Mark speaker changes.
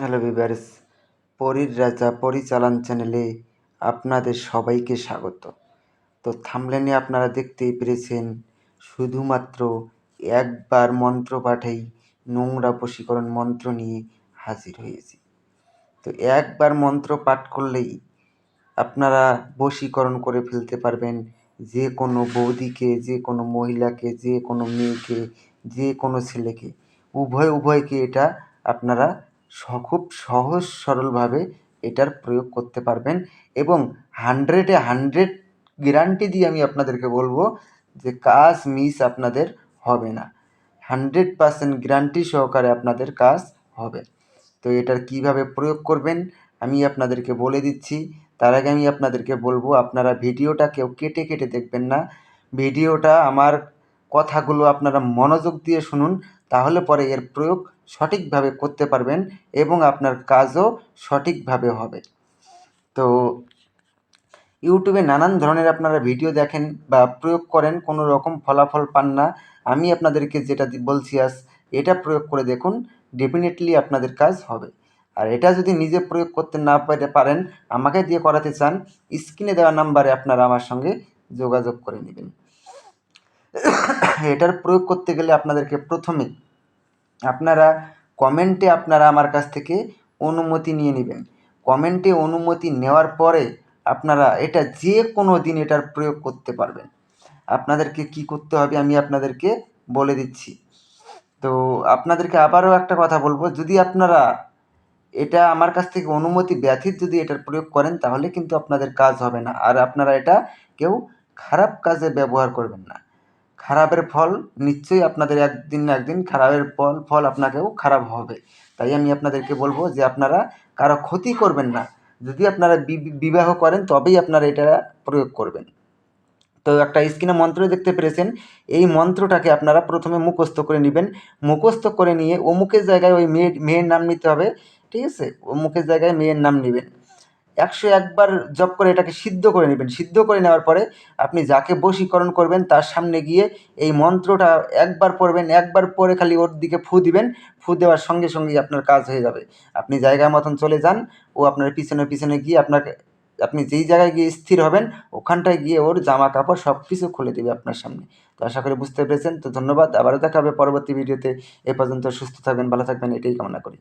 Speaker 1: Hello viewers, পরীর রাজা পরিচালন চ্যানেলে আপনাদের সবাইকে স্বাগত। তো থাম্বনেলে আপনারা দেখতেই পেরেছেন, শুধুমাত্র একবার মন্ত্র পাঠেই নোংরা বশীকরণ মন্ত্র নিয়ে হাজির হয়েছি। তো একবার মন্ত্র পাঠ করলেই আপনারা বশীকরণ করে ফেলতে পারবেন যে কোনো বৌদিকে, যে কোনো মহিলাকে, যে কোনো মেয়েকে, যে কোনো ছেলেকে, উভয়কে এটা আপনারা খুব সহজ সরলভাবে এটার প্রয়োগ করতে পারবেন এবং 100 গ্যারান্টি দিয়ে আমি আপনাদেরকে বলবো যে কাজ মিস আপনাদের হবে না। 100% গ্যারান্টি সহকারে আপনাদের কাজ হবে। তো এটার কিভাবে প্রয়োগ করবেন আমি আপনাদেরকে বলে দিচ্ছি। তার আগে আমি আপনাদেরকে বলবো, আপনারা ভিডিওটা কেউ কেটে দেখবেন না। ভিডিওটা আমার কথাগুলো আপনারা মনোযোগ দিয়ে শুনুন, তাহলে পরে এর প্রয়োগ সঠিকভাবে করতে পারবেন এবং আপনার কাজও সঠিকভাবে হবে। তো ইউটিউবে নানান ধরনের আপনারা ভিডিও দেখেন বা প্রয়োগ করেন, কোনো রকম ফলাফল পান না। আমি আপনাদেরকে যেটা বলছি এটা প্রয়োগ করে দেখুন, ডেফিনেটলি আপনাদের কাজ হবে। আর এটা যদি নিজে প্রয়োগ করতে না পারেন, আমাকে দিয়ে করাতে চান, স্ক্রিনে দেওয়া নাম্বারে আপনারা আমার সঙ্গে যোগাযোগ করে নেবেন। এটার প্রয়োগ করতে গেলে আপনাদেরকে প্রথমে আপনারা কমেন্টে আপনারা আমার কাছ থেকে অনুমতি নিয়ে নেবেন। কমেন্টে অনুমতি নেওয়ার পরে আপনারা এটা যে কোনো দিন এটার প্রয়োগ করতে পারবেন। আপনাদেরকে কি করতে হবে আমি আপনাদেরকে বলে দিচ্ছি। তো আপনাদেরকে আবারও একটা কথা বলবো, যদি আপনারা এটা আমার কাছ থেকে অনুমতি ব্যতীত যদি এটার প্রয়োগ করেন, তাহলে কিন্তু আপনাদের কাজ হবে না। আর আপনারা এটা কেউ খারাপ কাজে ব্যবহার করবেন না। খারাপের ফল নিশ্চয়ই আপনাদের একদিন না একদিন খারাপের ফল আপনাকেও খারাপ হবে। তাই আমি আপনাদেরকে বলবো যে আপনারা কারো ক্ষতি করবেন না। যদি আপনারা বিবাহ করেন তবেই আপনারা এটা প্রয়োগ করবেন। তো একটা স্ক্রিনে মন্ত্র দেখতে পেরেছেন, এই মন্ত্রটাকে আপনারা প্রথমে মুখস্থ করে নেবেন। মুখস্থ করে নিয়ে অমুকের জায়গায় ওই মেয়ের নাম নিতে হবে, ঠিক আছে? অমুকের জায়গায় মেয়ের নাম নেবেন। 101 বার জপ করে এটাকে সিদ্ধ করে নেবেন। সিদ্ধ করে নেওয়ার পরে আপনি যাকে বশীকরণ করবেন তার সামনে গিয়ে এই মন্ত্রটা একবার পড়বেন, একবার পড়ে খালি ওর দিকে ফু দিবেন। ফু দেওয়ার সঙ্গে সঙ্গেই আপনার কাজ হয়ে যাবে। আপনি জায়গা মতন চলে যান, ও আপনার পিছনে গিয়ে আপনি যেই জায়গায় গিয়ে স্থির হবেন ওখানটায় গিয়ে ওর জামা কাপড় সব কিছু খুলে দেবে আপনার সামনে। তো আশা করি বুঝতে পেরেছেন। তো ধন্যবাদ। আবারও দেখা হবে পরবর্তী ভিডিওতে। এ পর্যন্ত সুস্থ থাকবেন, ভালো থাকবেন, এটাই কামনা করি।